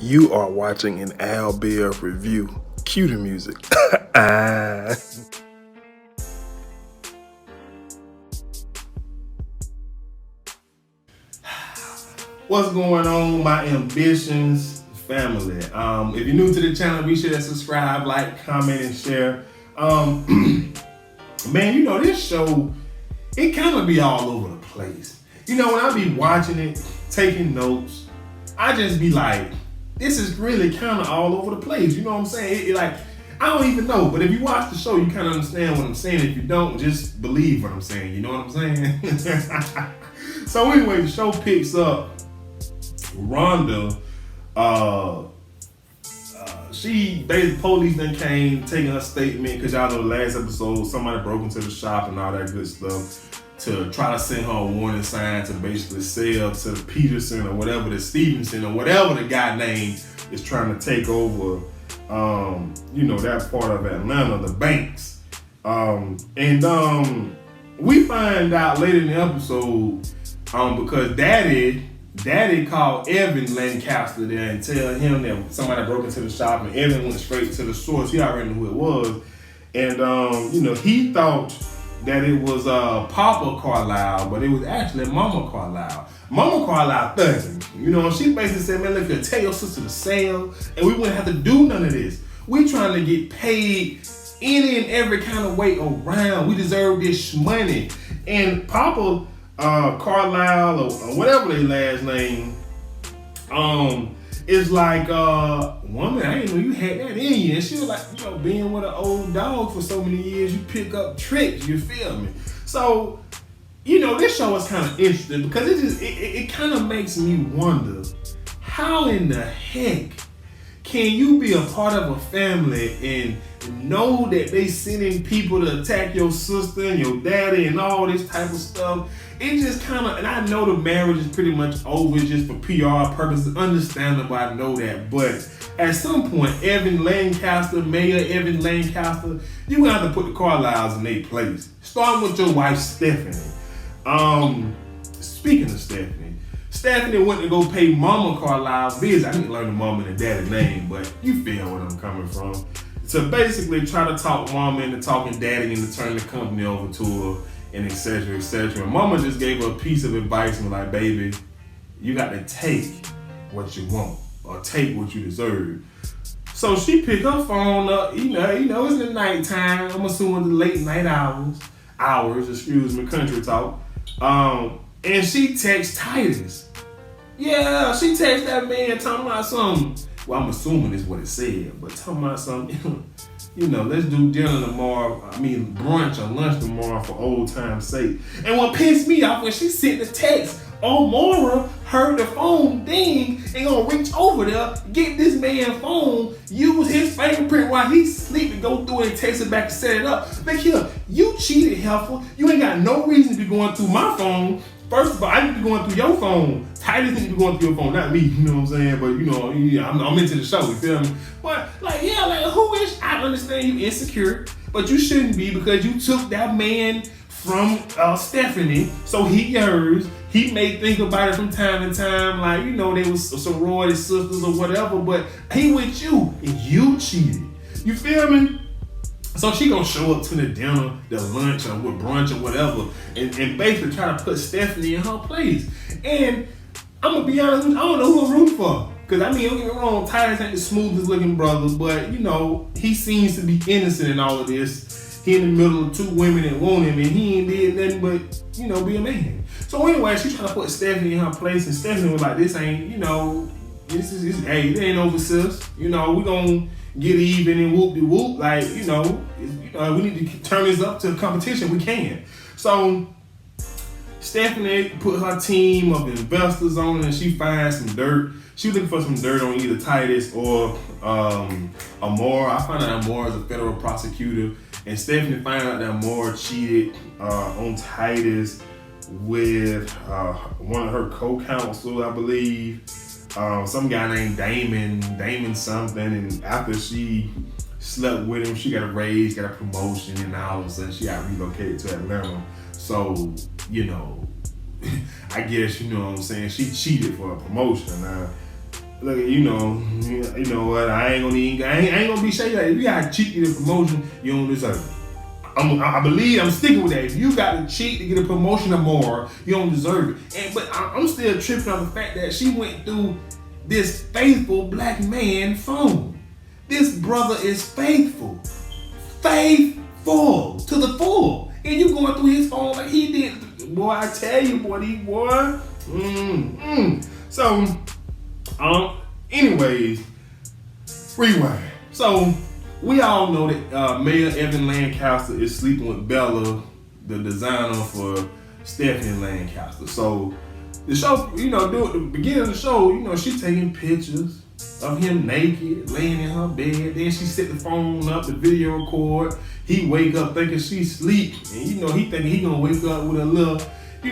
You are watching an Al Bear review. Cue the music. What's going on, my ambitions family? If you're new to the channel, be sure to subscribe, like, comment, and share. Man, you know, this show, it kind of be all over the place. You know, when I be watching it, taking notes, I just be like, this is really kind of all over the place. You know what I'm saying? It like, I don't even know, but if you watch the show, you kind of understand what I'm saying. If you don't, just believe what I'm saying. You know what I'm saying? So anyway, the show picks up. Rhonda, she basically police then came taking her statement because y'all know the last episode somebody broke into the shop and all that good stuff to try to send her a warning sign to basically sell to the Peterson or whatever, the Stevenson or whatever the guy name is trying to take over. You know, that part of Atlanta, the banks. We find out later in the episode because Daddy called Evan Lancaster there and tell him that somebody broke into the shop, and Evan went straight to the source. He already knew who it was. And, you know, he thought that it was Papa Carlisle, but it was actually Mama Carlisle. Mama Carlisle thugging. You know, she basically said, man, look, tell your sister to sell, and we wouldn't have to do none of this. We trying to get paid any and every kind of way around. We deserve this money. And Papa Carlisle or whatever their last name, is like, woman, I didn't know you had that in you. And she was like, you know, being with an old dog for so many years, you pick up tricks, you feel me? So, you know, this show is kind of interesting because it kind of makes me wonder, how in the heck can you be a part of a family and know that they sending people to attack your sister and your daddy and all this type of stuff? It just kind of, and I know the marriage is pretty much over just for PR purposes, understandable, I know that, but at some point, Mayor Evan Lancaster, you're gonna have to put the Carlisles in their place. Starting with your wife, Stephanie. Speaking of Stephanie went to go pay Mama Carlisle visit. I didn't learn the mama and the daddy name, but you feel where I'm coming from. To basically try to talk Mama into talking daddy into turning the company over to her, and et cetera, et cetera. Mama just gave her a piece of advice and was like, baby, you got to take what you want or take what you deserve. So she picked her phone up, you know, it's the nighttime. I'm assuming the late night hours, excuse me, country talk. And she texts Titus. Yeah, she texts that man talking about something. Well, I'm assuming is what it said, but talking about something, you know, let's do dinner tomorrow. Brunch or lunch tomorrow for old time's sake. And what pissed me off when she sent the text, Mora heard the phone ding and gonna reach over there, get this man's phone, use his fingerprint while he's sleeping, go through it and text it back and set it up. Look here, you cheated, heifer. You ain't got no reason to be going through my phone. First of all, I need to be going through your phone. Titus need to be going through your phone, not me, you know what I'm saying? But, you know, I'm into the show, you feel me? But, like, yeah, like, who is, I understand you insecure, but you shouldn't be because you took that man from Stephanie, so he yours. He may think about it from time to time, like, you know, they was sorority sisters or whatever, but he with you, and you cheated. You feel me? So she gonna show up to the dinner, the lunch, or with brunch or whatever, and basically try to put Stephanie in her place. And I'm gonna be honest with you, I don't know who I'm rooting for. Cause don't get me wrong, Titus ain't the smoothest looking brother, but you know, he seems to be innocent in all of this. He in the middle of two women that want him, and he ain't did nothing but, you know, be a man. So anyway, she trying to put Stephanie in her place, and Stephanie was like, this ain't, you know, hey, it ain't over, sis. You know, we gonna get even and whoop-de-whoop. Like, you know, we need to turn this up to a competition. We can. So Stephanie put her team of investors on it, and she finds some dirt. She was looking for some dirt on either Titus or Amora. I found out Amora is a federal prosecutor, and Stephanie found out that Amora cheated on Titus with one of her co-counsels, I believe. Some guy named Damon something, and after she slept with him, she got a raise, got a promotion, and all of a sudden she got relocated to Atlanta. So, you know, I guess, you know what I'm saying, she cheated for a promotion. Now, look, you know what? I ain't gonna be shady. Like, if you got to cheat to get a promotion, you don't deserve it. I'm sticking with that. If you got to cheat to get a promotion or more, you don't deserve it. But I'm still tripping on the fact that she went through this faithful black man phone. This brother is faithful to the full, and you going through his phone like he did. Boy, I tell you, boy. So, anyways, rewind. So, we all know that Mayor Evan Lancaster is sleeping with Bella, the designer for Stephanie Lancaster. So, the show, at the beginning of the show, she's taking pictures of him naked, laying in her bed. Then she set the phone up, the video record. He wake up thinking she sleep, and he thinking he gonna wake up with a little, a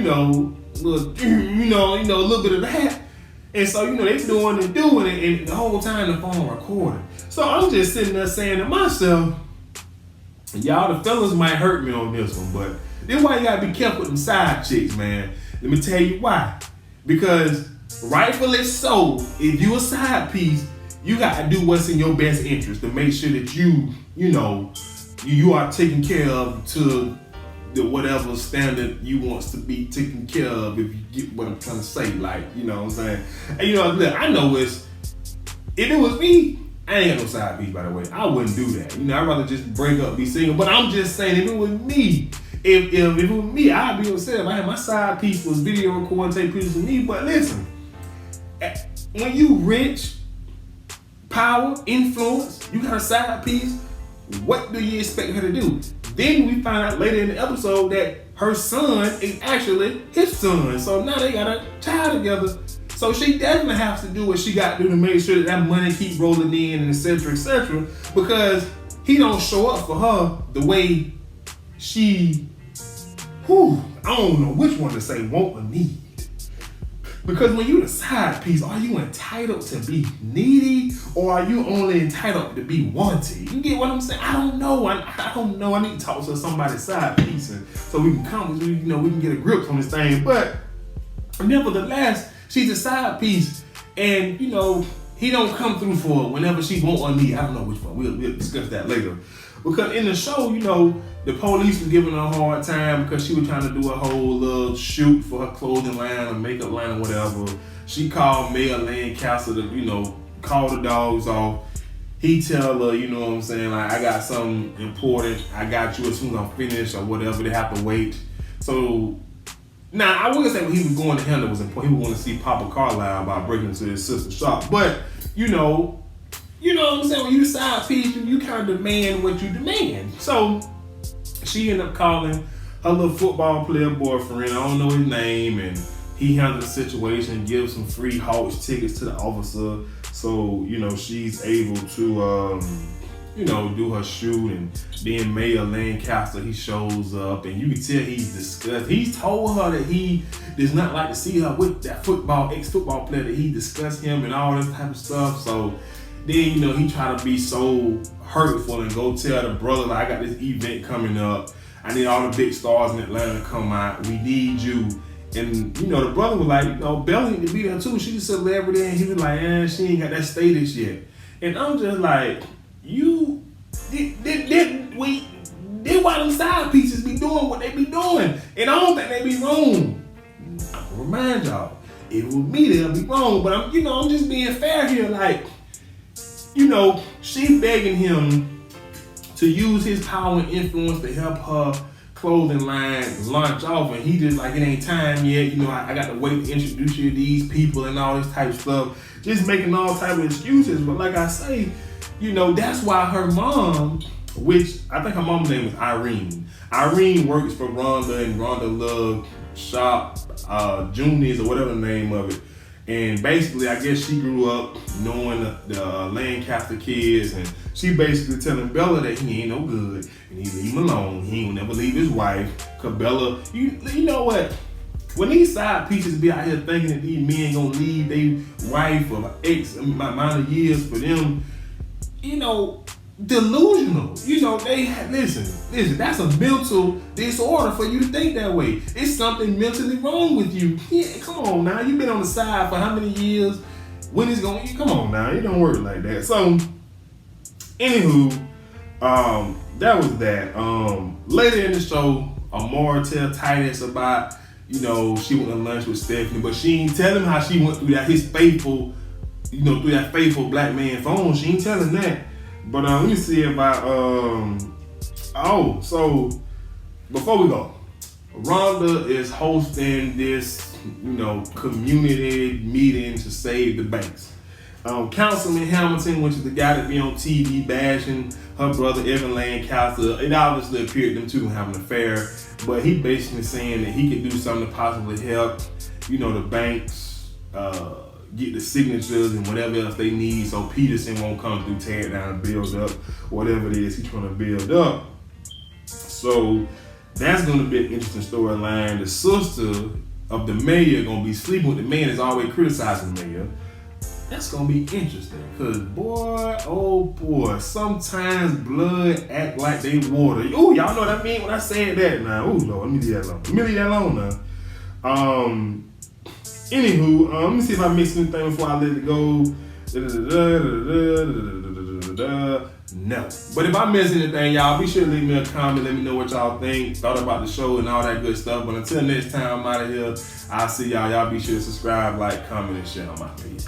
little bit of that. And so, they doing it, and the whole time the phone recording. So I'm just sitting there saying to myself, y'all, the fellas might hurt me on this one, but this why you gotta be careful with them side chicks, man. Let me tell you why. Because rightfully so, if you a side piece, you gotta do what's in your best interest to make sure that you are taken care of to the whatever standard you wants to be taken care of, if you get what I'm trying to say. Like, you know what I'm saying? And look, I know if it was me, I ain't got no side piece, by the way. I wouldn't do that. I'd rather just break up, be single. But I'm just saying, if it was me, if it was me, I'd be upset if I had my side piece was video recording, take pictures of me. But listen, when you rich, power, influence, you got a side piece, what do you expect her to do? Then we find out later in the episode that her son is actually his son. So now they got a child together. So she definitely has to do what she got to do to make sure that money keep rolling in, and et cetera, because he don't show up for her the way she, I don't know which one to say, want or need. Because when you the side piece, are you entitled to be needy, or are you only entitled to be wanted? You get what I'm saying? I don't know. I don't know. I need to talk to somebody's side piece, and so we can get a grip on this thing. But nevertheless, she's a side piece, and he don't come through for her whenever she want or need. I don't know which one. We'll discuss that later. Because in the show, the police was giving her a hard time because she was trying to do a whole little shoot for her clothing line or makeup line or whatever. She called Mayor Lancaster to, call the dogs off. He tell her, you know what I'm saying, like, I got something important. I got you as soon as I'm finished or whatever. They have to wait. So, now, I wouldn't say when he was going to handle was important. He would want to see Papa Carlisle by breaking into his sister's shop. But, you know what I'm saying? When you the side piece, you kind of demand what you demand. So, she ended up calling her little football player boyfriend. I don't know his name. And he handled the situation, gives some free Hawks tickets to the officer. So, she's able to, do her shoot. And then Mayor Lancaster, he shows up. And you can tell he's disgusted. He's told her that he does not like to see her with that ex-football player, that he discussed him and all this type of stuff. So, then, he tried to be so hurtful and go tell the brother, like, I got this event coming up. I need all the big stars in Atlanta to come out. We need you. And, the brother was like, Bella need to be there too. She's a celebrity. And he was like, she ain't got that status yet. And I'm just like, why them side pieces be doing what they be doing. And I don't think they be wrong. I'll remind y'all, if it was me, they'll be wrong. But I'm just being fair here. Like, she begging him to use his power and influence to help her clothing line launch off, and he just like, it ain't time yet. I got to wait to introduce you to these people and all this type of stuff. Just making all type of excuses. But like I say, that's why her mom, which I think her mom's name is Irene. Irene works for Rhonda and Rhonda Love Shop, Juniors or whatever the name of it. And basically, I guess she grew up knowing the Lancaster kids, and she basically telling Bella that he ain't no good, and he leave him alone. He ain't never leave his wife. Cause Bella, you know what? When these side pieces be out here thinking that these men gonna leave their wife or ex amount of years for them, delusional. Listen, that's a mental disorder for you to think that way. It's something mentally wrong with you. Yeah, come on now. You've been on the side for how many years? when it's going, come on now, it don't work like that. So, anywho, that was that. Later in the show, Amara tell Titus about, she went to lunch with Stephanie, but she ain't tell him how she went through that, his faithful, through that faithful black man phone. She ain't telling that. But let me see if so before we go, Rhonda is hosting this, community meeting to save the banks. Councilman Hamilton, which is the guy that be on TV bashing her brother Evan Lancaster, it obviously appeared them two having an affair, but he basically saying that he could do something to possibly help, the banks get the signatures and whatever else they need so Peterson won't come through, tear it down and build up whatever it is he's trying to build up. So that's going to be an interesting storyline. The sister of the mayor going to be sleeping with the man that's always criticizing the mayor. That's going to be interesting because, boy, oh boy, sometimes blood act like they water. Ooh, y'all know what I mean when I said that now. Ooh, Lord, let me leave that alone. now. Anywho, let me see if I missed anything before I let it go. No. But if I miss anything, y'all, be sure to leave me a comment. Let me know what y'all thought about the show and all that good stuff. But until next time, I'm out of here. I'll see y'all. Y'all be sure to subscribe, like, comment, and share on my page.